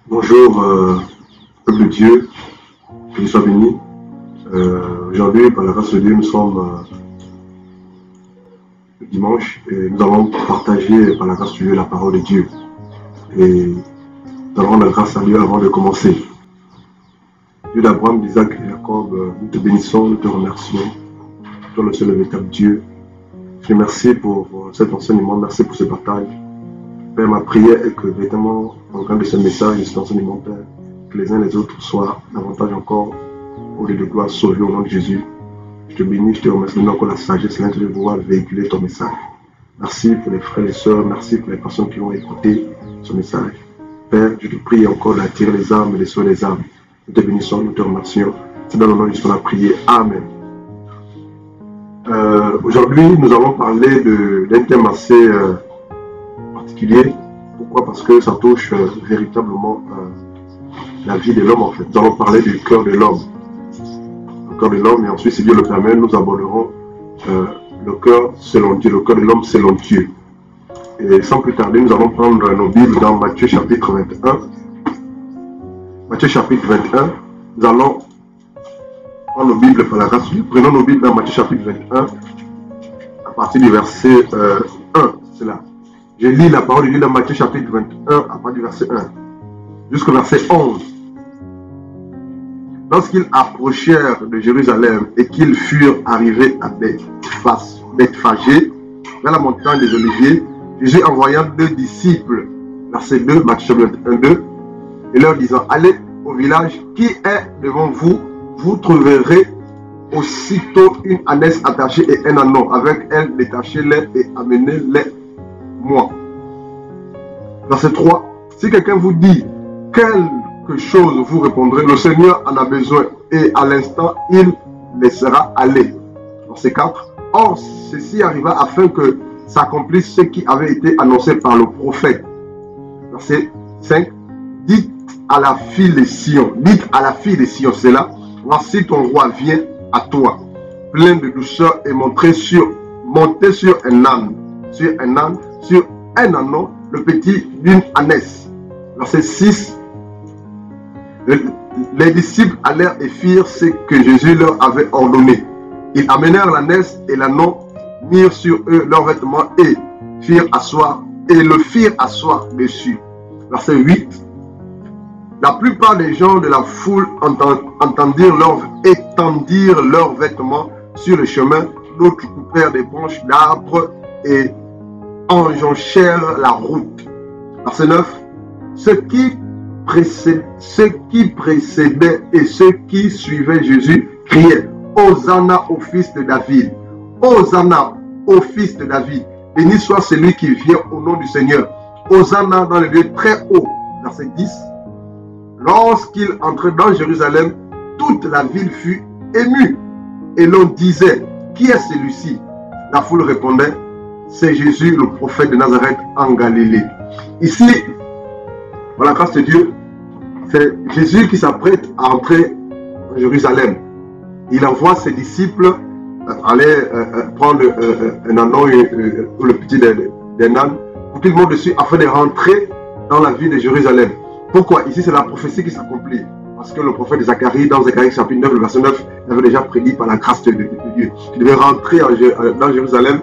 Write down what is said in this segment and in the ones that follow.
Bonjour, peuple de Dieu, que Dieu soit béni. Aujourd'hui, par la grâce de Dieu, nous sommes le dimanche et nous allons partager par la grâce de Dieu la parole de Dieu. Et nous allons rendre la grâce à Dieu avant de commencer. Dieu d'Abraham, d'Isaac et Jacob, nous te bénissons, nous te remercions. Toi le seul et véritable Dieu. Je te remercie pour cet enseignement, merci pour ce partage. Père, ma prière est que véritablement, dans le cadre de ce message, de cet enseignement, Père, que les uns et les autres soient davantage encore au lieu de gloire sauvés au nom de Jésus. Je te bénis, je te remercie de encore la sagesse, l'intérêt de pouvoir véhiculer ton message. Merci pour les frères et les sœurs, merci pour les personnes qui ont écouté ce message. Père, je te prie encore d'attirer les âmes et de sauver les âmes. Nous te bénissons, nous te remercions. C'est dans le nom de Jésus qu'on a prié. Amen. Aujourd'hui, nous allons parler d'un thème assez particulier. Pourquoi? Parce que ça touche véritablement la vie de l'homme en fait. Nous allons parler du cœur de l'homme. Le cœur de l'homme, et ensuite, si Dieu le permet, nous aborderons le cœur selon Dieu, le cœur de l'homme selon Dieu. Et sans plus tarder, nous allons prendre nos Bibles dans Matthieu chapitre 21. Matthieu chapitre 21, nous allons prendre nos Bibles par la grâce de Dieu. Prenons nos Bibles dans Matthieu chapitre 21, à partir du verset 1. C'est là. Je lis la parole de Dieu dans Matthieu chapitre 21, à partir du verset 1, jusqu'au verset 11. Lorsqu'ils approchèrent de Jérusalem et qu'ils furent arrivés à Bethphagée, vers la montagne des Oliviers, Jésus envoya 2 disciples, verset 2, Matthieu chapitre 21, 2, et leur disant, allez au village qui est devant vous, vous trouverez aussitôt une ânesse attachée et un ânon. Avec elle, détachez-les et amenez-les moi. Verset 3. Si quelqu'un vous dit quelque chose, vous répondrez, le Seigneur en a besoin, et à l'instant, il laissera aller. Verset 4. Or, ceci arriva afin que s'accomplisse ce qui avait été annoncé par le prophète. Verset 5. Dites à la fille de Sion, c'est là, voici ton roi vient à toi, plein de douceur et montez sur un âne, sur un ânon, le petit d'une ânesse. Verset 6. Les disciples allèrent et firent ce que Jésus leur avait ordonné. Ils amenèrent l'ânesse et l'ânon, mirent sur eux leurs vêtements et le firent asseoir dessus. Verset 8. La plupart des gens de la foule étendirent leurs vêtements sur le chemin, d'autres coupèrent des branches d'arbres et enjonchèrent la route. Verset 9. Ceux qui précédaient et ceux qui suivaient Jésus criaient, Hosanna au fils de David, Hosanna au fils de David, béni soit celui qui vient au nom du Seigneur, Hosanna dans le lieu très haut. Verset 10. Lorsqu'il entrait dans Jérusalem, toute la ville fut émue. Et l'on disait, qui est celui-ci? La foule répondait, c'est Jésus, le prophète de Nazareth en Galilée. Ici, par la grâce de Dieu, c'est Jésus qui s'apprête à entrer en Jérusalem. Il envoie ses disciples aller prendre un ânon ou le petit d'un âne pour qu'ils montent dessus afin de rentrer dans la ville de Jérusalem. Pourquoi? Ici, c'est la prophétie qui s'accomplit. Parce que le prophète Zacharie, dans Zacharie chapitre 9, le verset 9, avait déjà prédit par la grâce de Dieu qu'il devait rentrer dans Jérusalem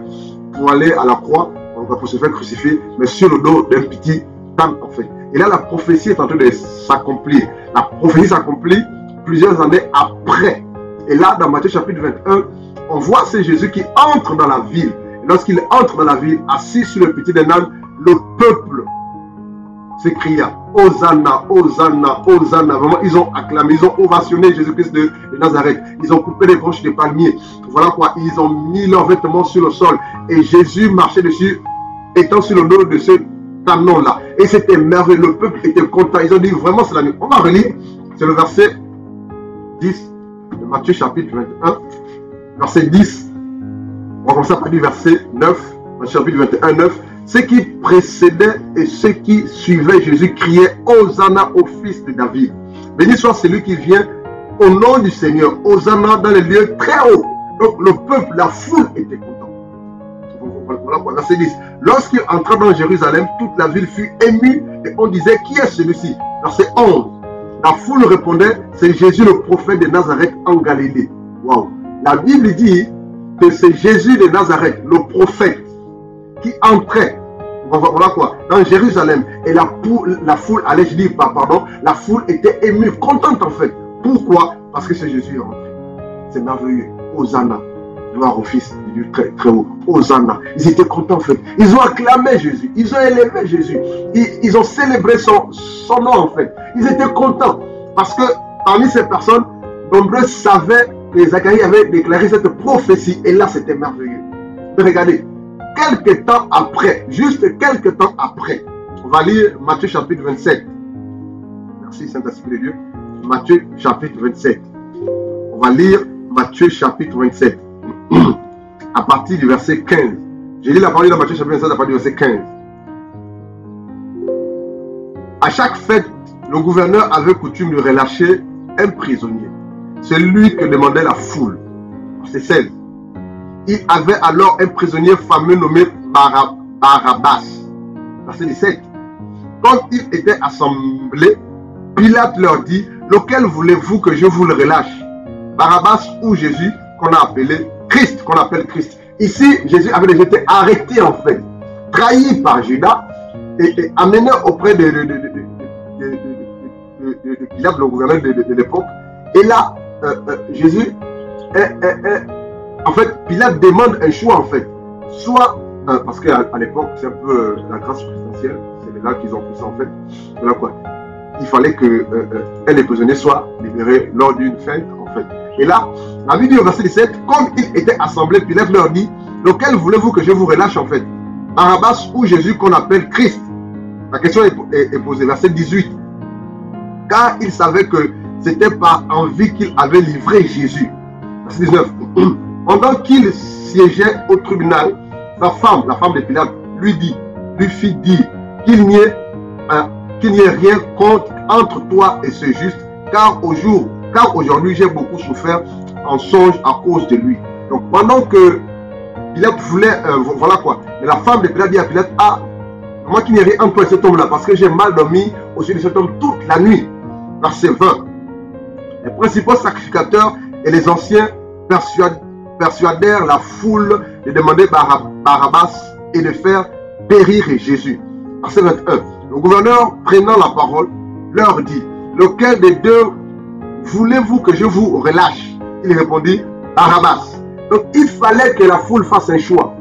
pour aller à la croix, pour se faire crucifier, mais sur le dos d'un petit âne, en fait. Et là, la prophétie est en train de s'accomplir. La prophétie s'accomplit plusieurs années après. Et là, dans Matthieu chapitre 21, on voit c'est Jésus qui entre dans la ville. Et lorsqu'il entre dans la ville, assis sur le petit âne, le peuple s'écria, Hosanna, Hosanna, Hosanna. Vraiment, ils ont acclamé, ils ont ovationné Jésus-Christ de Nazareth. Ils ont coupé les branches de palmiers. Voilà quoi, ils ont mis leurs vêtements sur le sol. Et Jésus marchait dessus, étant sur le dos de ce ânon-là. Et c'était merveilleux. Le peuple était content. Ils ont dit, vraiment, c'est la nuit. On va relire. C'est le verset 10 de Matthieu chapitre 21. Verset 10. On va commencer par du verset 9. Matthieu chapitre 21, 9. Ceux qui précédaient et ceux qui suivaient Jésus criaient Hosanna au fils de David. Béni soit celui qui vient au nom du Seigneur. Hosanna dans les lieux très hauts. Donc le peuple, la foule était content. Voilà quoi, verset 10. Lorsqu'il entra dans Jérusalem, toute la ville fut émue et on disait, qui est celui-ci? Verset 11. La foule répondait, c'est Jésus le prophète de Nazareth en Galilée. Waouh. La Bible dit que c'est Jésus de Nazareth, le prophète, qui entrait, voilà quoi, dans Jérusalem. Et la foule, allez, je dis pas, pardon, la foule était émue, contente en fait. Pourquoi? Parce que c'est Jésus est rentré. C'est merveilleux. Hosanna. Gloire au Fils du Dieu très, très haut. Hosanna. Ils étaient contents en fait. Ils ont acclamé Jésus. Ils ont élevé Jésus. Ils ont célébré son nom en fait. Ils étaient contents. Parce que parmi ces personnes, nombreux savaient que Zacharie avait déclaré cette prophétie. Et là, c'était merveilleux. Mais regardez, quelques temps après, juste quelques temps après, on va lire Matthieu chapitre 27. Merci Saint-Esprit de Dieu. Matthieu chapitre 27. On va lire Matthieu chapitre 27. À partir du verset 15. J'ai lu la parole dans Matthieu chapitre 27 à partir du verset 15. À chaque fête, le gouverneur avait coutume de relâcher un prisonnier. Celui que demandait la foule. Verset 16. Il avait alors un prisonnier fameux nommé Barabbas. Verset 17. Quand ils étaient assemblés, Pilate leur dit, lequel voulez-vous que je vous le relâche? Barabbas ou Jésus, qu'on a appelé Christ, qu'on appelle Christ. Ici, Jésus avait déjà été arrêté en fait, trahi par Judas et amené auprès de Pilate, le gouverneur de l'époque. Et là, Jésus, en fait, Pilate demande un choix en fait. Soit, parce qu'à l'époque, c'est un peu la grâce présidentielle, c'est là qu'ils ont pris ça en fait. Voilà quoi. Il fallait qu'un des prisonniers soit libéré lors d'une fête en fait. Et là, la Bible dit au verset 17, comme ils étaient assemblés, Pilate leur dit, lequel voulez-vous que je vous relâche en fait? Barabbas ou Jésus qu'on appelle Christ? La question est posée, verset 18. Car il savait que c'était par envie qu'il avait livré Jésus. Verset 19. Pendant qu'il siégeait au tribunal, sa femme, la femme de Pilate, lui fit dire qu'il n'y ait rien entre toi et ce juste, car aujourd'hui j'ai beaucoup souffert en songe à cause de lui. Donc pendant que Pilate voulait, voilà quoi, mais la femme de Pilate dit à Pilate, ah, moi qu'il n'y ait rien entre toi et cet homme-là, parce que j'ai mal dormi au sujet de cet homme toute la nuit. Verset 20. Les principaux sacrificateurs et les anciens persuadèrent la foule de demander Barabbas et de faire périr Jésus. Verset 21. Le gouverneur, prenant la parole, leur dit, lequel des deux voulez-vous que je vous relâche? Il répondit, Barabbas. Donc il fallait que la foule fasse un choix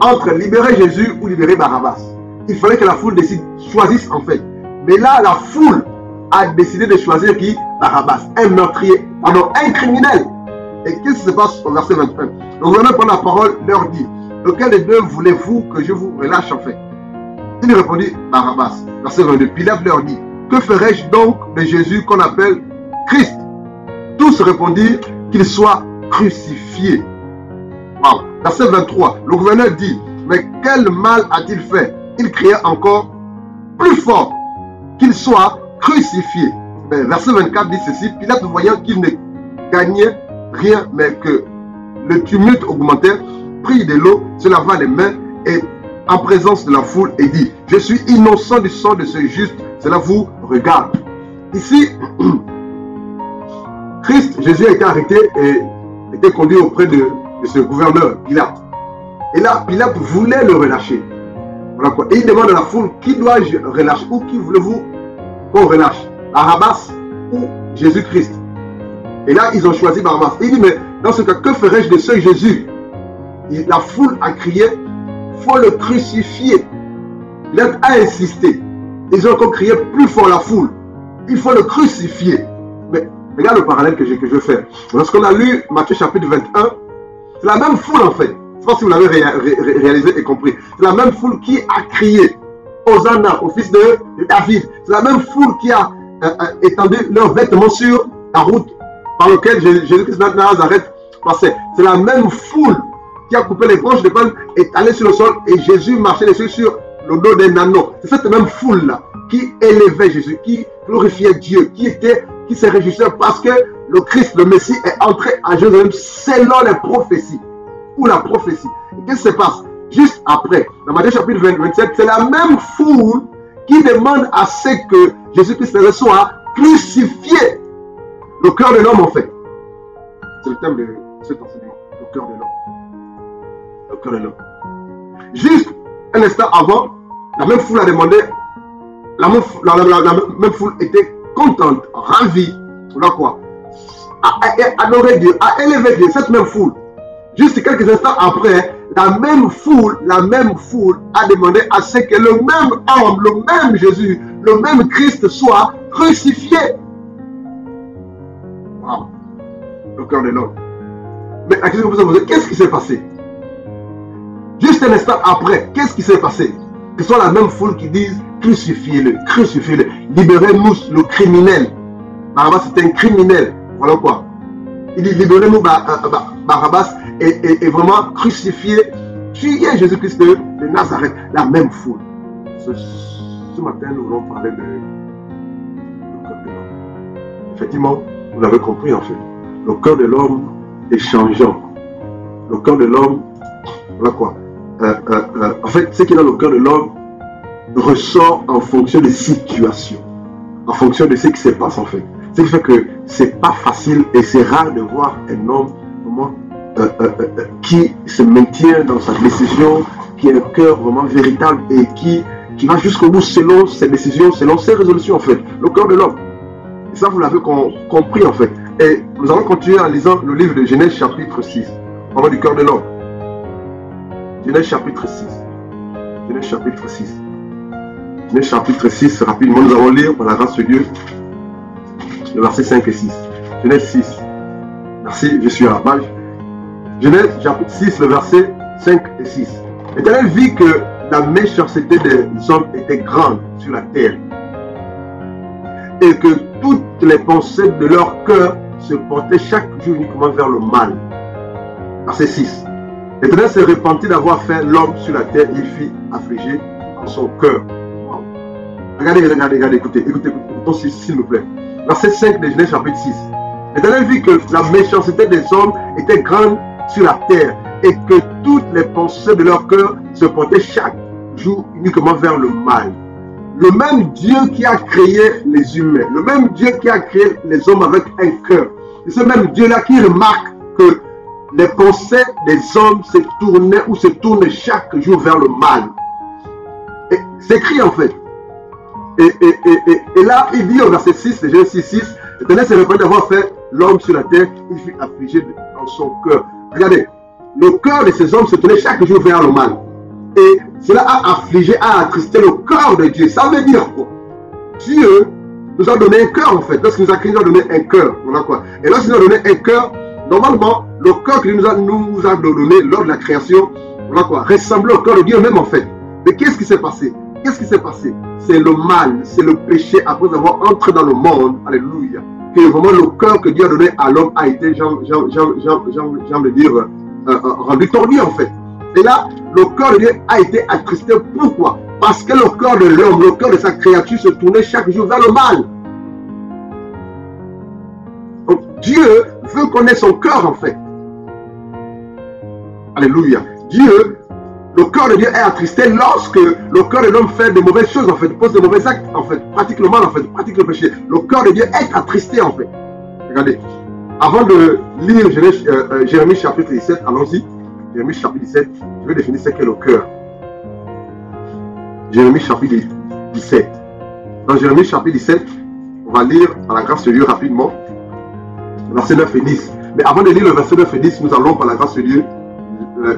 entre libérer Jésus ou libérer Barabbas. Il fallait que la foule choisisse en fait. Mais là, la foule a décidé de choisir qui? Barabbas, un meurtrier, pardon, un criminel. Et qu'est-ce qui se passe au verset 21? Le gouverneur prend la parole, leur dit, lequel des deux voulez-vous que je vous relâche en fait? Il répondit, Barabbas. Verset 22, Pilate leur dit, que ferai-je donc de Jésus qu'on appelle Christ? Tous répondirent qu'il soit crucifié. Wow. Verset 23, le gouverneur dit, mais quel mal a-t-il fait? Il cria encore plus fort, qu'il soit crucifié. Mais verset 24 dit ceci, Pilate voyant qu'il ne gagnait rien, mais que le tumulte augmentait, prit de l'eau, se lava les mains et en présence de la foule et dit, je suis innocent du sang de ce juste, cela vous regarde. Ici, Christ, Jésus a été arrêté et été conduit auprès de ce gouverneur, Pilate. Et là, Pilate voulait le relâcher. Voilà quoi. Et il demande à la foule, qui dois-je relâcher? Ou qui voulez-vous qu'on relâche? Barabbas ou Jésus-Christ? Et là, ils ont choisi Barabbas. Il dit, mais dans ce cas, que ferais-je de ce Jésus? La foule a crié, il faut le crucifier. Pilate a insisté. Ils ont encore crié plus fort la foule. Il faut le crucifier. Mais regarde le parallèle que je veux faire. Lorsqu'on a lu Matthieu chapitre 21, c'est la même foule en fait. Je ne sais pas si vous l'avez réalisé et compris. C'est la même foule qui a crié Hosanna au fils de David. C'est la même foule qui a étendu leurs vêtements sur la route par laquelle Jésus-Christ de Nazareth passait. C'est la même foule qui a coupé les branches de palme, est allé sur le sol et Jésus marchait dessus sur le dos d'un âneau. C'est cette même foule-là qui élevait Jésus, qui glorifiait Dieu, qui se réjouissait parce que le Christ, le Messie, est entré à Jérusalem selon les prophéties. Ou la prophétie. Et qu'est-ce qui se passe? Juste après, dans Matthieu chapitre 27, c'est la même foule qui demande à ce que Jésus-Christ soit crucifié. Le cœur de l'homme, en fait. C'est le thème de cet enseignement. Le cœur de l'homme. Le cœur de l'homme. Juste un instant avant, la même foule a demandé, la même foule était contente, ravie, voilà quoi, à adorer Dieu, à élever Dieu, cette même foule. Juste quelques instants après, la même foule a demandé à ce que le même homme, le même Jésus, le même Christ soit crucifié. Wow. Le cœur de l'homme. Mais la question que vous posez, qu'est-ce qui s'est passé? Juste un instant après, qu'est-ce qui s'est passé? Ce sont la même foule qui disent crucifiez-le, crucifiez-le, libérez-nous le criminel. Barabbas c'est un criminel. Voilà quoi. Il dit libérez-nous Barabbas et vraiment crucifiez, tuez Jésus-Christ de Nazareth. La même foule. Ce matin, nous voulons parler de cœur de l'homme. Effectivement, vous l'avez compris en fait. Le cœur de l'homme est changeant. Le cœur de l'homme, voilà quoi. En fait, ce qui est dans le cœur de l'homme ressort en fonction des situations, en fonction de ce qui se passe en fait. Ce qui fait que c'est pas facile et c'est rare de voir un homme vraiment, qui se maintient dans sa décision, qui a un cœur vraiment véritable et qui va jusqu'au bout selon ses décisions, selon ses résolutions en fait. Le cœur de l'homme. Et ça, vous l'avez compris en fait. Et nous allons continuer en lisant le livre de Genèse chapitre 6. On parle du cœur de l'homme. Genèse chapitre 6. Genèse chapitre 6. Genèse chapitre 6, rapidement, nous allons lire par la grâce de Dieu le verset 5 et 6. Genèse 6. Merci, je suis à la page. Genèse chapitre 6, le verset 5 et 6. L'Éternel vit que la méchanceté des hommes était grande sur la terre et que toutes les pensées de leur cœur se portaient chaque jour uniquement vers le mal. Verset 6. L'Éternel se repentit d'avoir fait l'homme sur la terre et il fit affliger en son cœur. Wow. Regardez, écoutez, s'il vous plaît. Verset 5 de Genèse chapitre 6. L'Éternel vit que la méchanceté des hommes était grande sur la terre et que toutes les pensées de leur cœur se portaient chaque jour uniquement vers le mal. Le même Dieu qui a créé les humains, le même Dieu qui a créé les hommes avec un cœur, c'est ce même Dieu-là qui remarque que les pensées des hommes se tournaient ou se tournent chaque jour vers le mal. C'est écrit en fait. Et là, il dit au verset 6, de Genèse 6, l'Éternel se repentit d'avoir fait l'homme sur la terre, il fut affligé dans son cœur. Regardez, le cœur de ces hommes se tournait chaque jour vers le mal. Et cela a affligé, a attristé le cœur de Dieu. Ça veut dire quoi? Dieu nous a donné un cœur en fait. Lorsqu'il nous a créé, il nous a donné un cœur. Voilà quoi. Et lorsqu'il nous a donné un cœur, normalement, le cœur qu'il nous a donné lors de la création, voilà quoi, ressemblait au cœur de Dieu même en fait. Mais qu'est-ce qui s'est passé? Qu'est-ce qui s'est passé? C'est le mal, c'est le péché après avoir entré dans le monde. Alléluia. Que vraiment le cœur que Dieu a donné à l'homme a été, rendu tordu en fait. Et là, le cœur de Dieu a été attristé. Pourquoi? Parce que le cœur de l'homme, le cœur de sa créature se tournait chaque jour vers le mal. Donc Dieu veut qu'on ait son cœur en fait. Alléluia. Dieu, le cœur de Dieu est attristé lorsque le cœur de l'homme fait de mauvaises choses en fait, pose de mauvais actes en fait, pratique le mal en fait, pratique le péché. Le cœur de Dieu est attristé en fait. Regardez. Avant de lire Jérémie chapitre 17, allons-y. Jérémie chapitre 17, je vais définir ce qu'est le cœur. Jérémie chapitre 17. Dans Jérémie chapitre 17, on va lire par la grâce de Dieu rapidement, verset 9 et 10. Mais avant de lire le verset 9 et 10, nous allons par la grâce de Dieu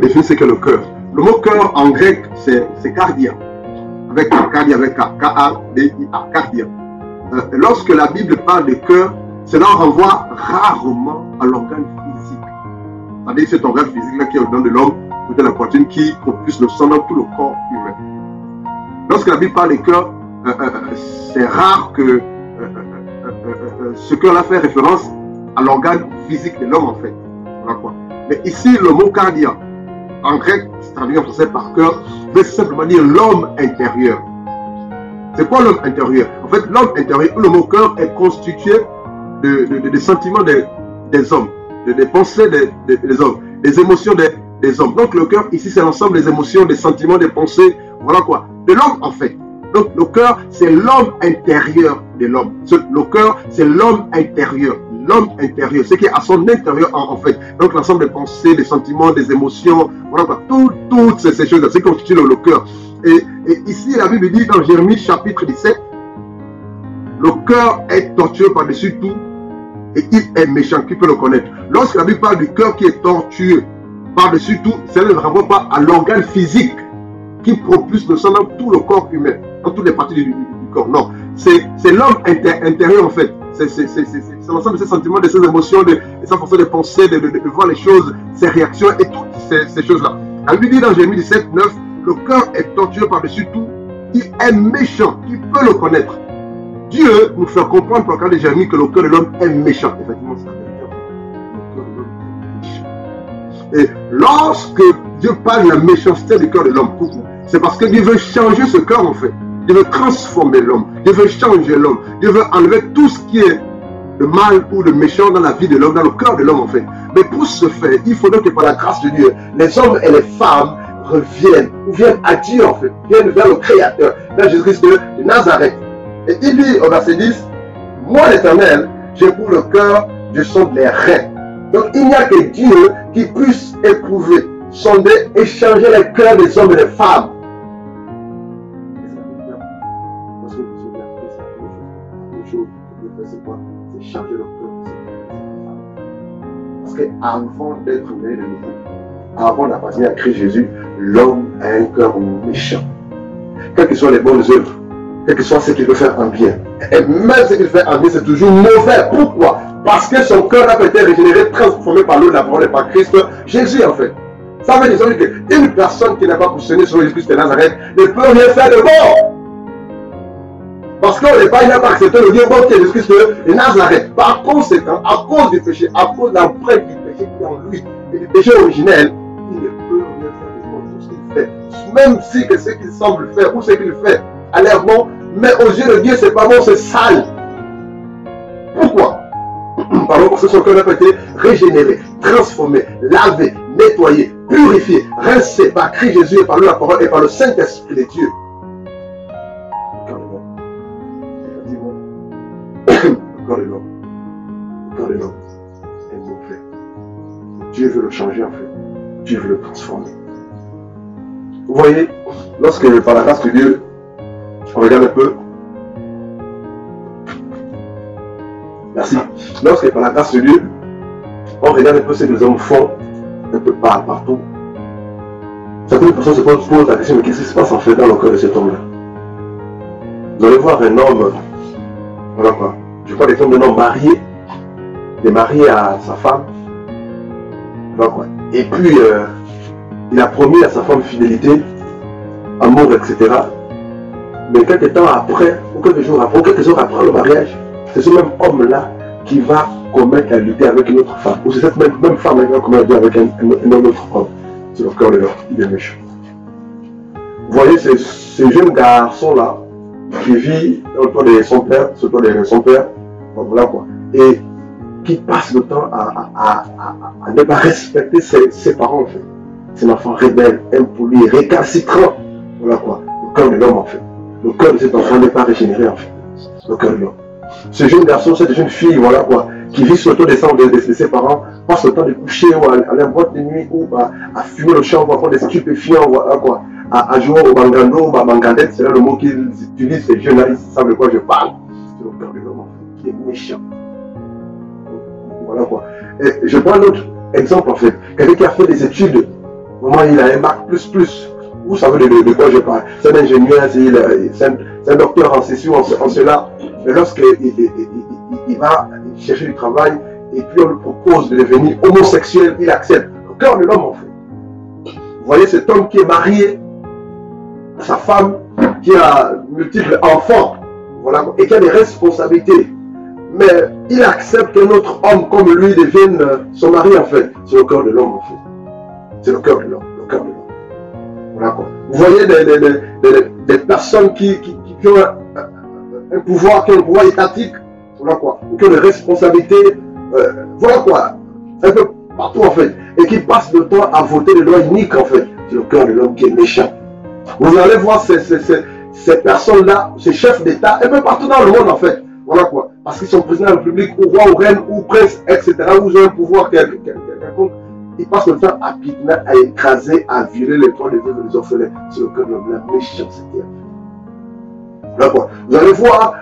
définir ce qu'est le cœur. Le mot cœur en grec, c'est cardia. Avec cardia, avec K-A-D-I-A, cardia. Lorsque la Bible parle de cœur, cela renvoie rarement à l'organe physique. C'est-à-dire cet organe physique-là qui est au-dedans de l'homme, de la poitrine, qui propulse le sang dans tout le corps humain. Lorsque la Bible parle de cœur, c'est rare que ce cœur-là fait référence à l'organe physique de l'homme en fait. Voilà quoi. Mais ici, le mot cardia, en grec, c'est traduit en français par cœur, veut simplement dire l'homme intérieur. C'est quoi l'homme intérieur? En fait, l'homme intérieur, le mot cœur est constitué des sentiments des hommes, des pensées des hommes, des émotions des hommes. Donc le cœur ici c'est l'ensemble des émotions, des sentiments, des pensées, voilà quoi, de l'homme en fait. Donc le cœur c'est l'homme intérieur de l'homme. Le cœur c'est l'homme intérieur, ce qui est à son intérieur en fait. Donc l'ensemble des pensées, des sentiments, des émotions, voilà quoi, toutes ces choses-là, c'est constitue le cœur. Et ici la Bible dit dans Jérémie chapitre 17, le cœur est tortueux par-dessus tout et il est méchant. Qui peut le connaître? Lorsque la Bible parle du cœur qui est tortueux par-dessus tout, cela ne renvoie pas à l'organe physique qui propulse le sang dans tout le corps humain, dans toutes les parties du corps. Non, c'est l'homme intérieur en fait. C'est l'ensemble de ses sentiments, de ses émotions, de sa façon de penser, de voir les choses, ses réactions et toutes ces choses-là. La Bible dit dans Jérémie 17, 9, le cœur est tortueux par-dessus tout, il est méchant. Qui peut le connaître? Dieu nous fait comprendre par le cas de Jérémie que le cœur de l'homme est méchant. Effectivement, c'est la vérité. Et lorsque Dieu parle de la méchanceté du cœur de l'homme, c'est parce que Dieu veut changer ce cœur en fait. Dieu veut transformer l'homme. Dieu veut changer l'homme. Dieu veut enlever tout ce qui est de mal ou de méchant dans la vie de l'homme, dans le cœur de l'homme en fait. Mais pour ce faire, il faudrait que par la grâce de Dieu, les hommes et les femmes reviennent, ou viennent à Dieu en fait, viennent vers le Créateur, vers Jésus-Christ de Nazareth. Et il dit au verset 10, moi l'Éternel, j'ai pour le cœur, je sonde les reins. Donc il n'y a que Dieu qui puisse éprouver, sonder et changer les cœurs des hommes et des femmes. C'est changer le cœur des hommes et des femmes. Parce qu'avant d'être né de nouveau, avant d'appartenir à Christ Jésus, l'homme a un cœur méchant. Quelles que soient les bonnes œuvres, quel que soit ce qu'il veut faire en bien. Et même ce qu'il fait en bien, c'est toujours mauvais. Pourquoi? Parce que son cœur a été régénéré, transformé par l'eau de la parole et par Christ Jésus en fait. Ça veut dire qu'une personne qui n'a pas poussé sur Jésus-Christ de Nazareth ne peut rien faire de bon. Parce qu'au départ, il n'a pas accepté le Dieu bon qui est Jésus-Christ de Nazareth. Par conséquent, à cause du péché, à cause de l'empreinte du péché qui est en lui et du péché originel, il ne peut rien faire de bon sur ce qu'il fait. Même si ce qu'il semble faire ou ce qu'il fait a l'air bon, mais aux yeux de Dieu, c'est pas bon, c'est sale. Pourquoi? Pardon, parce que son cœur a été régénéré, transformé, lavé, nettoyé, purifié, rincé par Christ Jésus et par la parole et par le Saint-Esprit de Dieu. Le corps de l'homme est mauvais. Dieu veut le changer en fait. Dieu veut le transformer. Vous voyez, lorsque par la grâce de Dieu, on regarde un peu. Merci. Lorsque par la grâce de Dieu, on regarde un peu ce que les hommes font, un peu partout. Certaines personnes se posent la question, mais qu'est-ce qui se passe en fait dans le cœur de cet homme-là? Vous allez voir un homme, voilà quoi. Je parle des hommes d'un homme marié, il est marié à sa femme, voilà quoi. Et puis, il a promis à sa femme fidélité, amour, etc. Mais quelques temps après, ou quelques jours après, ou quelques heures après le mariage, c'est ce même homme-là qui va commettre la lutte avec une autre femme. Ou c'est cette même femme qui va commettre la lutte avec un autre homme. C'est le cœur de l'homme, il est méchant. Vous voyez, ce jeune garçon-là, qui vit autour de son père, voilà quoi, et qui passe le temps à ne pas respecter ses parents en fait. C'est un enfant rebelle, impoli, récalcitrant, voilà quoi, le cœur de l'homme en fait. Le cœur de cet enfant n'est pas régénéré en fait, le cœur de l'homme. Ce jeune garçon, cette jeune fille, voilà quoi, qui vit sur le toit des cendres de ses parents, passe le temps de coucher ou à aller en boîte de nuit ou à fumer le champ, ou à prendre des stupéfiants, voilà quoi. À jouer au bangando, au bangandette, c'est là le mot qu'ils utilisent, ces jeunes-là, ils savent de quoi je parle. C'est le cœur de l'homme qui est méchant. Voilà quoi. Et je prends un autre exemple en fait. Quelqu'un qui a fait des études, au moment où il a un bac plus, vous savez de quoi je parle. C'est un ingénieur, c'est un docteur en ceci ou en cela. Mais lorsqu'il va chercher du travail et puis on lui propose de devenir homosexuel, il accepte. Le cœur de l'homme en fait. Vous voyez cet homme qui est marié, sa femme qui a multiples enfants, voilà, et qui a des responsabilités. Mais il accepte qu'un autre homme comme lui devienne son mari en fait. C'est le cœur de l'homme en fait. C'est le cœur de l'homme, le cœur de l'homme. Voilà quoi. Vous voyez des personnes qui ont un pouvoir étatique, voilà quoi, ou qui ont des responsabilités, voilà quoi, un peu partout en fait, et qui passent le temps à voter des lois uniques en fait. C'est le cœur de l'homme qui est méchant. Vous allez voir ces personnes-là, ces chefs d'État, un peu partout dans le monde en fait. Voilà quoi. Parce qu'ils sont présidents de la République, ou roi, ou reine, ou prince, etc. Ou ils ont un pouvoir quelconque. Ils passent le temps à piner, à écraser, à violer les droits des veuves et des orphelins. C'est le cœur de l'homme, la méchanceté. Voilà quoi. Vous allez voir,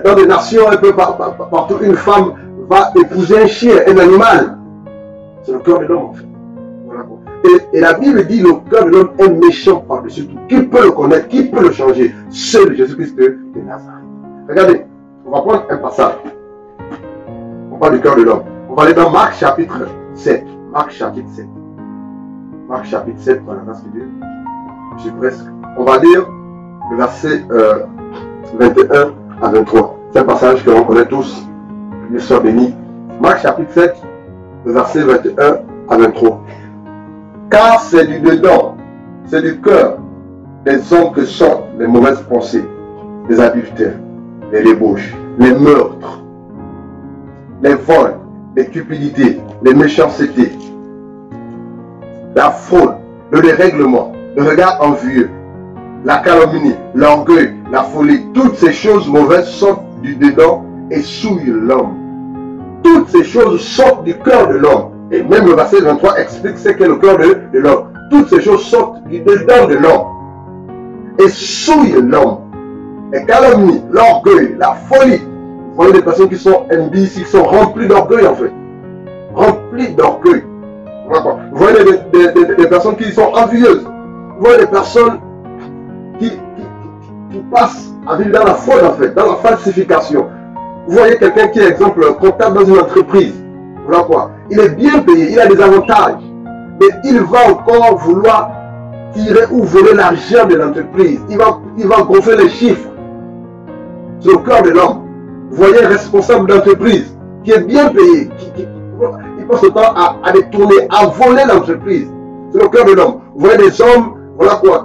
dans des nations un peu partout, une femme va épouser un chien, un animal. C'est le cœur de l'homme en fait. Voilà quoi. Et la Bible dit le cœur de l'homme est méchant par-dessus tout. Qui peut le connaître? Qui peut le changer? Seul Jésus-Christ de Nazareth. Regardez, on va prendre un passage. On parle du cœur de l'homme. On va aller dans Marc chapitre 7. Marc chapitre 7. Marc chapitre 7, par la grâce de Dieu. Je suis presque. On va lire le verset 21 à 23. C'est un passage que l'on connaît tous. Les soeurs bénis. Marc chapitre 7, le verset 21 à 23. Car c'est du dedans, c'est du cœur des hommes que sortent les mauvaises pensées, les adultères, les débauches, les meurtres, les vols, les cupidités, les méchancetés, la fraude, le dérèglement, le regard envieux, la calomnie, l'orgueil, la folie. Toutes ces choses mauvaises sortent du dedans et souillent l'homme. Toutes ces choses sortent du cœur de l'homme. Et même le verset 23 explique ce qu'est le cœur de l'homme. Toutes ces choses sortent du dedans de l'homme et souillent l'homme. Les calomnies, l'orgueil, la folie. Vous voyez des personnes qui sont imbéciles, qui sont remplies d'orgueil en fait. Remplies d'orgueil. Vous voyez des personnes qui sont envieuses. Vous voyez des personnes qui passent à vivre dans la fraude en fait, dans la falsification. Vous voyez quelqu'un qui est, exemple, comptable dans une entreprise. Voilà quoi. Il est bien payé, il a des avantages. Mais il va encore vouloir tirer ou voler l'argent de l'entreprise. Il va gonfler les chiffres. C'est le cœur de l'homme. Vous voyez un responsable d'entreprise qui est bien payé, il passe le temps à détourner, à voler l'entreprise. C'est le cœur de l'homme. Vous voyez des hommes, voilà quoi,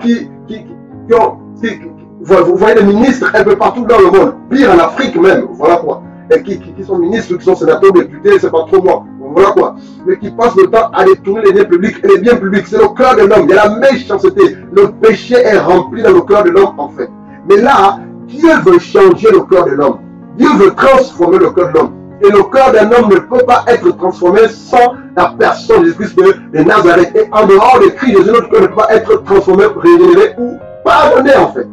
vous voyez des ministres un peu partout dans le monde, pire en Afrique même, voilà quoi, et qui sont ministres, qui sont sénateurs, députés, c'est pas trop moi, voilà quoi, mais qui passent le temps à détourner les biens publics, et les biens publics, c'est le cœur de l'homme, il y a la méchanceté, le péché est rempli dans le cœur de l'homme en fait. Mais là, Dieu veut changer le cœur de l'homme, Dieu veut transformer le cœur de l'homme, et le cœur d'un homme ne peut pas être transformé sans la personne de Jésus-Christ de Nazareth, et en dehors de Christ Jésus, notre cœur ne peut pas être transformé, régénéré ou pardonné en fait.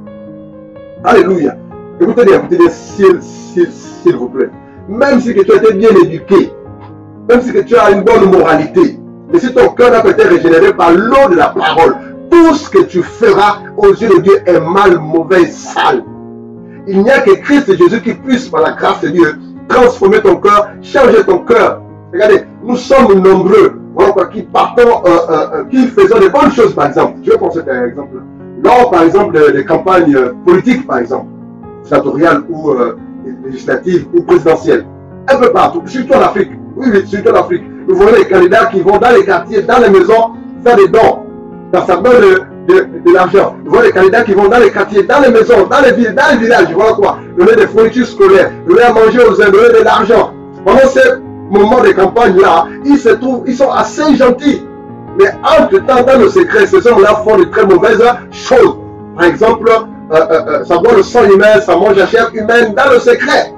Alléluia. Écoutez bien, s'il vous plaît. Même si que tu as été bien éduqué, même si que tu as une bonne moralité, mais si ton cœur n'a pas été régénéré par l'eau de la parole, tout ce que tu feras aux yeux de Dieu est mal, mauvais, sale. Il n'y a que Christ Jésus qui puisse, par la grâce de Dieu, transformer ton cœur, changer ton cœur. Regardez, nous sommes nombreux, voilà, qui partons, qui faisons des bonnes choses, par exemple. Je vais penser par exemple. Lors, par exemple, des campagnes politiques, par exemple, sénatoriales ou législatives ou présidentielles, un peu partout, surtout en Afrique, oui, surtout en Afrique, nous voyons les candidats qui vont dans les quartiers, dans les maisons, faire des dons, dans ça donne de l'argent. Nous voyons les candidats qui vont dans les quartiers, dans les maisons, dans les villes, dans les villages, voilà quoi, donner des fournitures scolaires, donner à manger aux uns, donner de l'argent. Pendant ces moments de campagne-là, ils sont assez gentils. Mais entre-temps, dans le secret, ces hommes-là font de très mauvaises choses. Par exemple, ça boit le sang humain, ça mange la chair humaine dans le secret.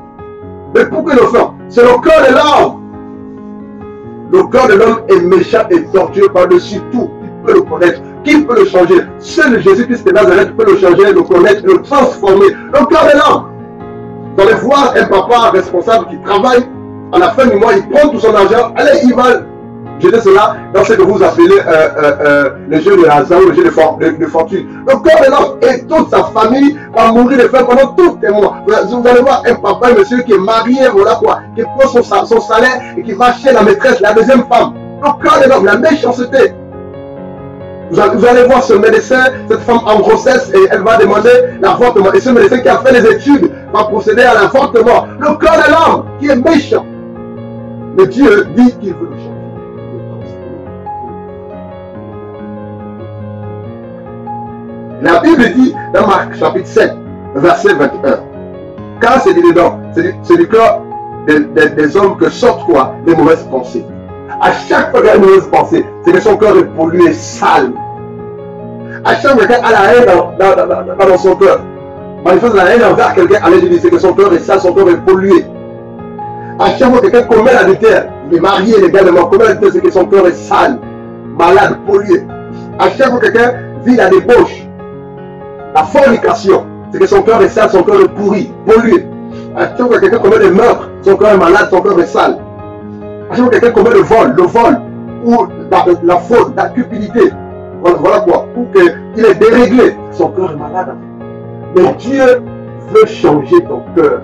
Mais pourquoi ils le font? C'est le cœur de l'homme. Le cœur de l'homme est méchant et tortueux par-dessus tout. Qui peut le connaître? Qui peut le changer? Seul Jésus-Christ de Nazareth peut le changer, le connaître, le transformer. Le cœur de l'homme. Vous allez voir un papa responsable qui travaille, à la fin du mois, il prend tout son argent, allez, il va jeter cela dans ce que vous appelez le jeu de hasard ou le jeu de fortune. Le cœur de l'homme et toute sa famille va mourir de faim pendant tout les mois. Vous allez voir un papa, un monsieur qui est marié, voilà quoi, qui prend son salaire et qui va chez la maîtresse, la deuxième femme. Le cœur de l'homme, la méchanceté. Vous allez voir ce médecin, cette femme en grossesse, et elle va demander l'avortement. Et ce médecin qui a fait les études va procéder à l'avortement. Le cœur de l'homme qui est méchant. Mais Dieu dit qu'il veut le changer. La Bible dit dans Marc chapitre 7, verset 21, car c'est du dedans, c'est du cœur des hommes que sortent quoi? Les mauvaises pensées. À chaque fois qu'il y a une mauvaise pensée, c'est que son cœur est pollué, sale. À chaque fois que quelqu'un a la haine dans son cœur, manifeste la haine envers quelqu'un, allez, je dis, c'est que son cœur est sale, son cœur est pollué. À chaque fois que quelqu'un commet l'adultère, il est marié légalement, commet l'adultère, c'est que son cœur est sale, malade, pollué. À chaque fois que quelqu'un vit la débauche, la fornication, c'est que son cœur est sale, son cœur est pourri, pollué. À chaque fois que quelqu'un commet des meurtres, son cœur est malade, son cœur est sale. À chaque fois que quelqu'un commet le vol ou la faute, la cupidité, voilà quoi, ou qu'il est déréglé, son cœur est malade. Mais Dieu veut changer ton cœur.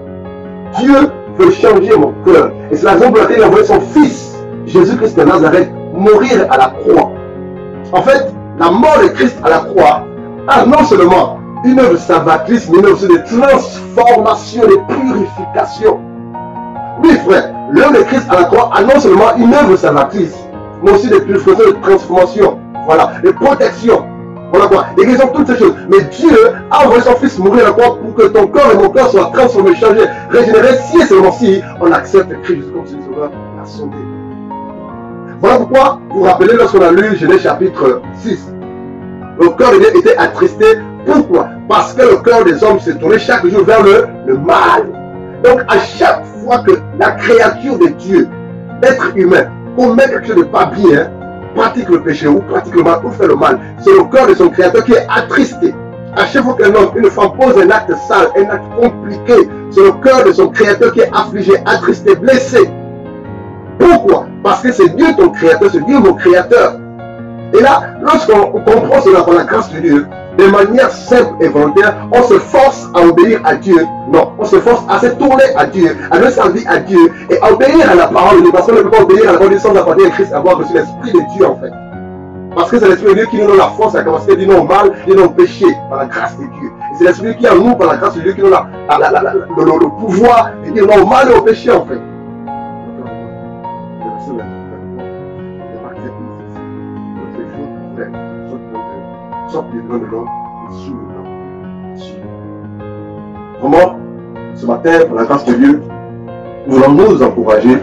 Dieu veut changer mon cœur. Et c'est la raison pour laquelle il a envoyé son fils, Jésus-Christ de Nazareth, mourir à la croix. En fait, la mort de Christ à la croix a non seulement une œuvre salvatrice, mais une œuvre aussi de transformation, de purification. Oui, frère, l'œuvre de Christ à la croix a non seulement une œuvre salvatrice, mais aussi de purification, de transformation, voilà, de protection. Voilà quoi, des guérisons, toutes ces choses. Mais Dieu a envoyé son fils mourir à la croix pour que ton corps et mon corps soient transformés, changés, régénérés, si et seulement si on accepte Christ comme son sauveur à sauver. Voilà pourquoi, vous vous rappelez, lorsqu'on a lu Genèse chapitre 6, le cœur de Dieu était attristé. Pourquoi? Parce que le cœur des hommes se tournait chaque jour vers le mal. Donc à chaque fois que la créature de Dieu, l'être humain, commet quelque chose de pas bien, pratique le péché ou pratique le mal ou fait le mal, c'est le cœur de son créateur qui est attristé. À chaque fois qu'un homme, une femme pose un acte sale, un acte compliqué, c'est le cœur de son créateur qui est affligé, attristé, blessé. Pourquoi? Parce que c'est Dieu ton créateur, c'est Dieu mon créateur. Et là, lorsqu'on comprend cela par la grâce de Dieu, de manière simple et volontaire, on se force à obéir à Dieu. Non, on se force à se tourner à Dieu, à donner sa vie à Dieu et à obéir à la parole de Dieu. Parce qu'on ne peut pas obéir à la parole de Dieu sans appartenir à Christ, avoir reçu l'Esprit de Dieu en fait. Parce que c'est l'Esprit de Dieu qui nous donne la force, la capacité de dire non au mal, de dire non au péché par la grâce de Dieu. Et c'est l'Esprit qui est en nous par la grâce de Dieu qui nous donne le pouvoir de dire non au mal et au péché en fait. Sorte du nom de l'homme et sous le nom. Vraiment, ce matin, par la grâce de Dieu, nous voulons nous encourager,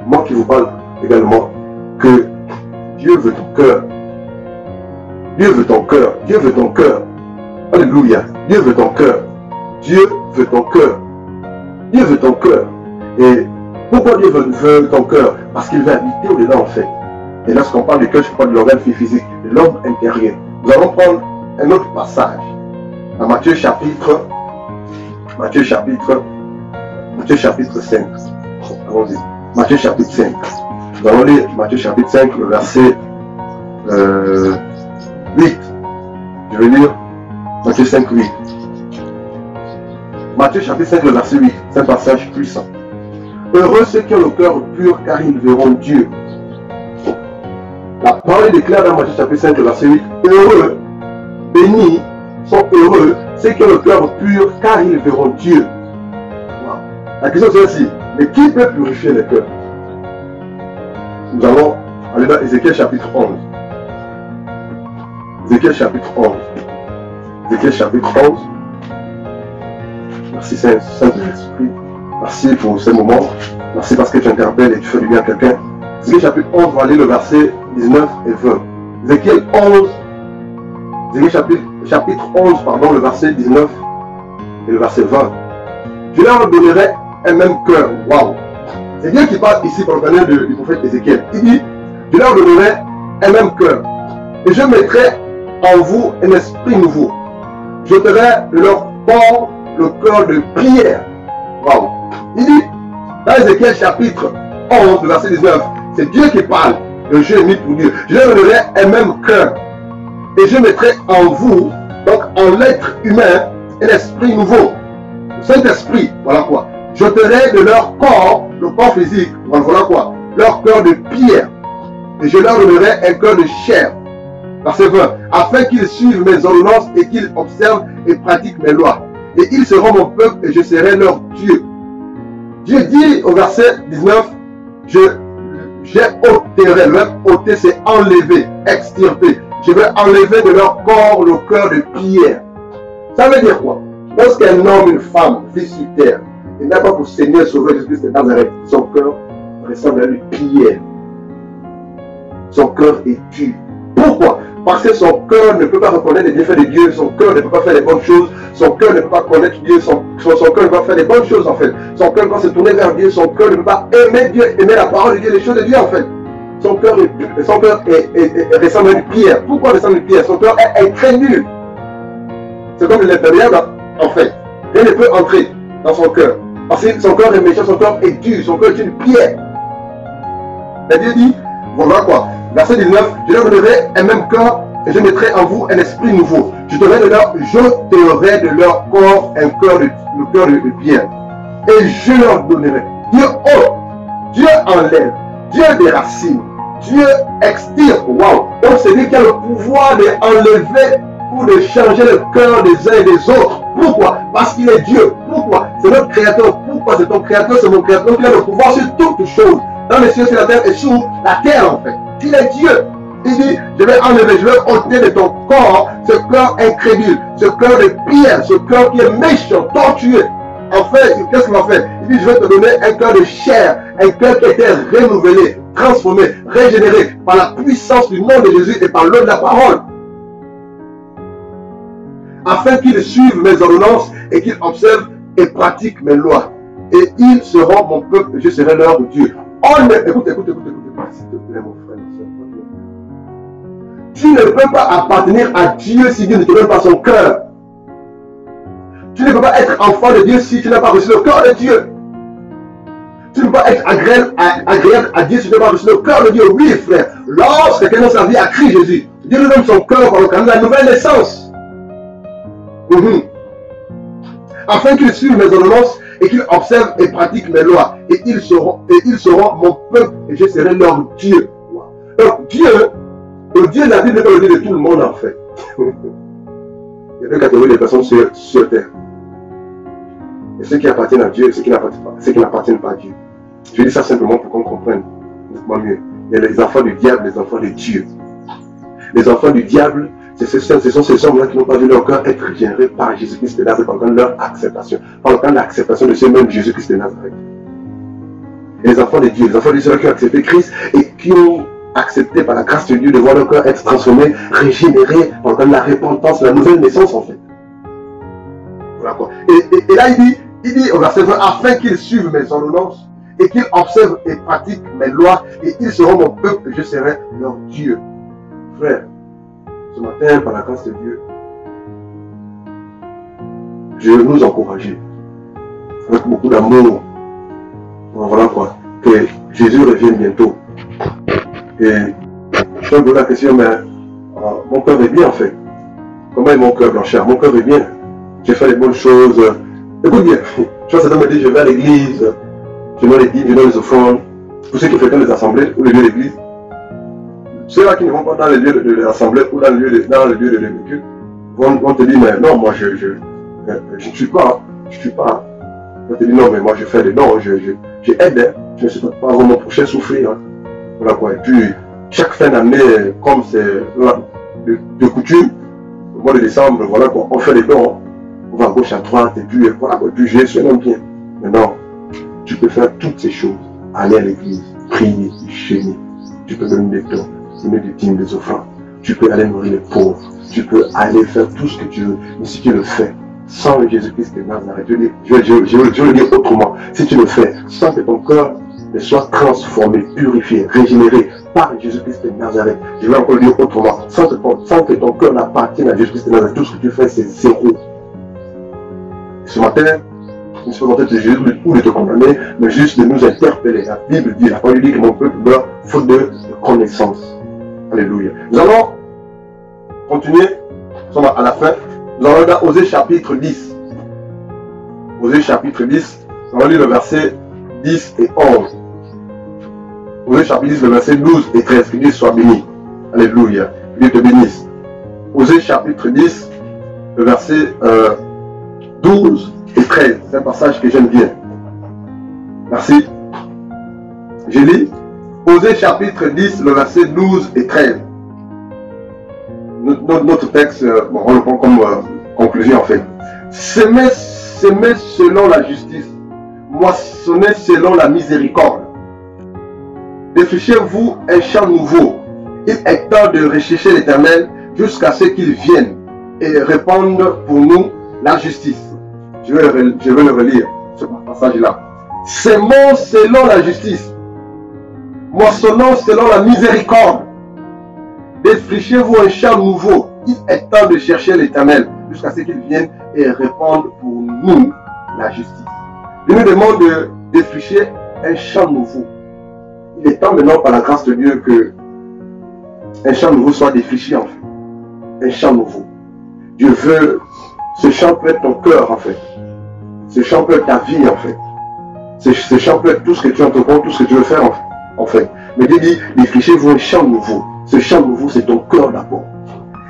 moi qui vous parle également, que Dieu veut ton cœur. Dieu veut ton cœur. Dieu veut ton cœur. Alléluia. Dieu veut ton cœur. Dieu veut ton cœur. Dieu veut ton cœur. Et pourquoi Dieu veut ton cœur? Parce qu'il veut habiter au-dedans en fait. Et lorsqu'on parle du cœur, je parle de l'organe physique, de l'homme intérieur. Nous allons prendre un autre passage dans Matthieu chapitre 5. Allons-y. Matthieu chapitre 5. Nous allons lire Matthieu chapitre 5, le verset 8. Je vais lire Matthieu 5, 8. Matthieu chapitre 5, le verset 8. C'est un passage puissant. Heureux ceux qui ont le cœur pur, car ils verront Dieu. La parole déclare dans Matthieu chapitre 5, le verset 8, heureux, bénis, sont heureux ceux qui ont le cœur pur, car ils verront Dieu. Wow. La question c'est celle-ci, mais qui peut purifier le cœur? Nous allons aller dans Ézéchiel chapitre 11. Ézéchiel chapitre 11. Ézéchiel chapitre 11. Merci Saint-Esprit. Merci pour ce moment. Merci parce que tu interpelles et tu fais du bien à quelqu'un. Ézéchiel chapitre 11, on va lire le verset 19 et 20. Ézéchiel 11, Ézéchiel chapitre 11, pardon, le verset 19 et le verset 20. Je leur donnerai un même cœur. Waouh! C'est Dieu qui parle ici par le canal du prophète Ézéchiel. Il dit, je leur donnerai un même cœur. Et je mettrai en vous un esprit nouveau. Je donnerai de leur corps le cœur de pierre. Waouh! Il dit, dans Ézéchiel chapitre 11, le verset 19, c'est Dieu qui parle. Le jeu est mis pour Dieu. Je leur donnerai un même cœur. Et je mettrai en vous, donc en l'être humain, un esprit nouveau. Le Saint-Esprit, voilà quoi. J'ôterai de leur corps, le corps physique, voilà quoi, leur cœur de pierre. Et je leur donnerai un cœur de chair. Verset 20. Afin qu'ils suivent mes ordonnances et qu'ils observent et pratiquent mes lois. Et ils seront mon peuple et je serai leur Dieu. Dieu dit au verset 19, j'ôterai, le verbe ôter c'est enlever, extirper. Je vais enlever de leur corps le cœur de pierre. Ça veut dire quoi? Lorsqu'un homme, une femme vit sur terre et n'a pas pour Seigneur Sauveur Jésus-Christ de Nazareth, son cœur ressemble à une pierre. Son cœur est dur. Pourquoi? Parce que son cœur ne peut pas reconnaître les bienfaits de Dieu, son cœur ne peut pas faire les bonnes choses, son cœur ne peut pas connaître Dieu, son cœur ne peut pas faire les bonnes choses en fait. Son cœur va se tourner vers Dieu, son cœur ne peut pas aimer Dieu, aimer la parole de Dieu, les choses de Dieu en fait. Son cœur ressemble à une pierre. Pourquoi ressemble à une pierre? Son cœur est très nul. C'est comme l'intérieur en fait. Rien ne peut entrer dans son cœur. Parce que son cœur est méchant, son cœur est dur, son cœur est une pierre. Et Dieu dit, voilà quoi. Verset 19, je leur donnerai un même cœur et je mettrai en vous un esprit nouveau. Je t'aurai de leur corps un cœur de pierre. Et je leur donnerai. Dieu ôte, Dieu enlève, Dieu déracine, Dieu extirpe. Waouh! Donc c'est lui qui a le pouvoir d'enlever ou de changer le cœur des uns et des autres. Pourquoi? Parce qu'il est Dieu. Pourquoi? C'est notre créateur. Pourquoi? C'est ton créateur, c'est mon créateur. Donc il a le pouvoir sur toutes choses. Dans les cieux, sur la terre et sur la terre en fait. Il est Dieu. Il dit, je vais enlever, je vais ôter de ton corps ce cœur incrédule, ce cœur de pierre, ce cœur qui est méchant, tortueux. En fait, qu'est-ce qu'il va faire? Il dit, je vais te donner un cœur de chair, un cœur qui a été renouvelé, transformé, régénéré par la puissance du nom de Jésus et par l'eau de la parole. Afin qu'ils suivent mes ordonnances et qu'ils observent et pratiquent mes lois. Et ils seront mon peuple, je serai leur Dieu. Écoute, s'il te plaît, mon frère, mon soeur. Tu ne peux pas appartenir à Dieu si Dieu ne te donne pas son cœur. Tu ne peux pas être enfant de Dieu si tu n'as pas reçu le cœur de Dieu. Tu ne peux pas être agréable à Dieu si tu n'as pas reçu le cœur de Dieu. Oui, frère. Lorsque quelqu'un dans sa vie a crié Jésus, Dieu lui donne son cœur par le canal de la nouvelle naissance. Afin qu'ils suivent mes ordonnances et qu'ils observent et pratiquent mes lois. Et ils seront mon peuple et je serai leur Dieu. Donc Dieu, le Dieu de la Bible n'est pas le Dieu de tout le monde en fait. Il y a deux catégories de personnes sur terre. Et ceux qui appartiennent à Dieu et ceux qui n'appartiennent pas à Dieu. Je dis ça simplement pour qu'on comprenne mieux. Il y a les enfants du diable, les enfants de Dieu. Les enfants du diable, ce sont ces hommes-là qui n'ont pas vu leur cœur être régénéré par Jésus-Christ de Nazareth, par le temps de leur acceptation, par le temps de l'acceptation de ce même Jésus-Christ de Nazareth. Et les enfants de Dieu, les enfants de Dieu qui ont accepté Christ et qui ont accepté par la grâce de Dieu de voir leur cœur être transformé, régénéré, par le temps de la repentance, la nouvelle naissance en fait. Voilà quoi. Et là il dit au verset 20, afin qu'ils suivent mes ordonnances et qu'ils observent et pratiquent mes lois et ils seront mon peuple et je serai leur Dieu. Frère, ce matin, par la grâce de Dieu, je veux nous encourager avec beaucoup d'amour. Voilà quoi, que Jésus revienne bientôt. Et je me pose la question, mais mon cœur est bien en fait. Comment est mon cœur, Blanchard? Mon cœur est bien. J'ai fait les bonnes choses. Écoute bien, tu vois, certains me disent, je vais à l'église, je donne les dîmes, je donne les offrandes. Pour ceux qui fréquentent les assemblées ou les lieux d'église, ceux-là qui ne vont pas dans les lieux de l'assemblée ou dans le lieu de l'église vont te dire, mais non, moi je ne suis pas. Vont te dire, non, mais moi je fais des dons, j'aide, je ne sais pas voir mon prochain souffrir. Hein. Voilà quoi. Et puis, chaque fin d'année, comme c'est de coutume, au mois de décembre, voilà quoi, on fait des dons. On va à gauche, à droite, et puis voilà, et puis je suis un homme bien. Maintenant, tu peux faire toutes ces choses. Aller à l'église, prier, jeûner. Tu peux donner des dons, donner des dîmes, des offrandes. Tu peux aller nourrir les pauvres. Tu peux aller faire tout ce que tu veux. Mais si tu le fais sans le Jésus-Christ de Nazareth, je vais le dire autrement. Si tu le fais sans que ton cœur ne soit transformé, purifié, régénéré par Jésus-Christ de Nazareth, je vais encore le dire autrement. Sans que ton cœur n'appartienne à Jésus-Christ de Nazareth, tout ce que tu fais, c'est zéro. Ce matin, nous ne sommes pas de Jésus ou de te condamner, mais juste de nous interpeller. La Bible dit, la parole dit que mon peuple meurt faute de connaissance. Alléluia. Nous allons continuer, nous sommes à la fin. Nous allons dans Osée chapitre 10. Osée chapitre 10, nous allons lire le verset 10 et 11. Osée chapitre 10, le verset 12 et 13. Que Dieu soit béni. Alléluia. Que Dieu te bénisse. Osée chapitre 10, le verset 12 et 13. C'est un passage que j'aime bien. Merci. Je lis Osée chapitre 10, le verset 12 et 13. Notre texte, on le prend comme conclusion en fait. S'aimer selon la justice moissonnez selon la miséricorde. Défrichez-vous un champ nouveau. Il est temps de rechercher l'Éternel jusqu'à ce qu'il vienne et répande pour nous la justice. Je vais le relire, ce passage-là. Semons selon la justice. Moissonnons selon la miséricorde. Défrichez-vous un champ nouveau. Il est temps de chercher l'Éternel jusqu'à ce qu'il vienne et répande pour nous la justice. Il nous demande de défricher un champ nouveau. Il est temps maintenant, par la grâce de Dieu, que un champ nouveau soit défriché en fait. Un champ nouveau. Dieu veut, ce champ peut être ton cœur en fait. Ce champ peut être ta vie en fait. Ce champ peut être tout ce que tu entreprends, tout ce que tu veux faire en fait. Mais Dieu dit, défrichez-vous un champ nouveau. Ce champ nouveau, c'est ton cœur d'abord.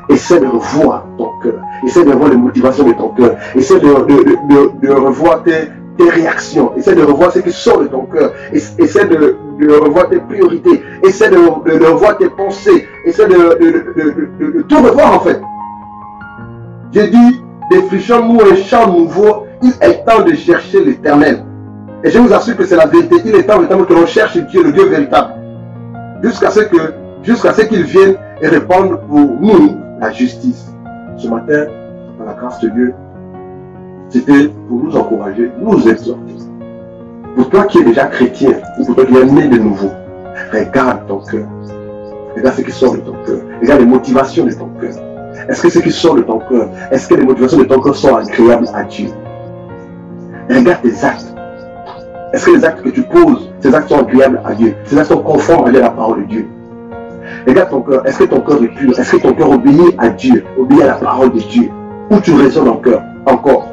Essaie de revoir ton cœur. Essaie de revoir les motivations de ton cœur. Essaie de revoir tes réactions. Essaie de revoir ce qui sort de ton cœur. Essaie de revoir tes priorités. Essaie de revoir tes pensées. Essaie de tout revoir en fait. Dieu dit, défrichons-nous un champ nouveau. Il est temps de chercher l'Éternel. Et je vous assure que c'est la vérité. Il est temps que l'on cherche Dieu, le Dieu véritable. Jusqu'à ce qu'il vienne et répande pour nous la justice. Ce matin, par la grâce de Dieu, c'était pour nous encourager, nous exhorter. Pour toi qui es déjà chrétien, ou pour toi qui es né de nouveau, regarde ton cœur. Regarde ce qui sort de ton cœur. Regarde les motivations de ton cœur. Est-ce que ce qui sort de ton cœur, est-ce que les motivations de ton cœur sont agréables à Dieu? Regarde tes actes. Est-ce que les actes que tu poses, ces actes sont agréables à Dieu? Ces actes sont conformes à la parole de Dieu? Regarde ton cœur. Est-ce que ton cœur est pur? Est-ce que ton cœur obéit à Dieu? Obéit à la parole de Dieu? Ou tu résonnes en cœur encore?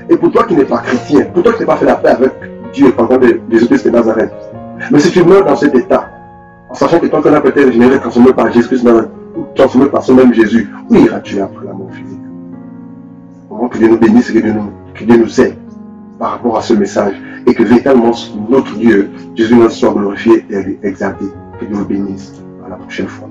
Et pour toi qui n'es pas chrétien, pour toi qui n'es pas fait la paix avec Dieu pendant des Jésus-Christ de Nazareth, mais si tu meurs dans cet état, en sachant que ton cœur n'a peut-être régénéré, transformé par Jésus-Christ de Nazareth, ou transformé par ce même Jésus, où iras-tu après la mort physique? Comment que Dieu nous bénisse et que Dieu nous aide par rapport à ce message, et que véritablement notre Dieu, Jésus, soit glorifié et exalté. Que Dieu vous bénisse. À la prochaine fois.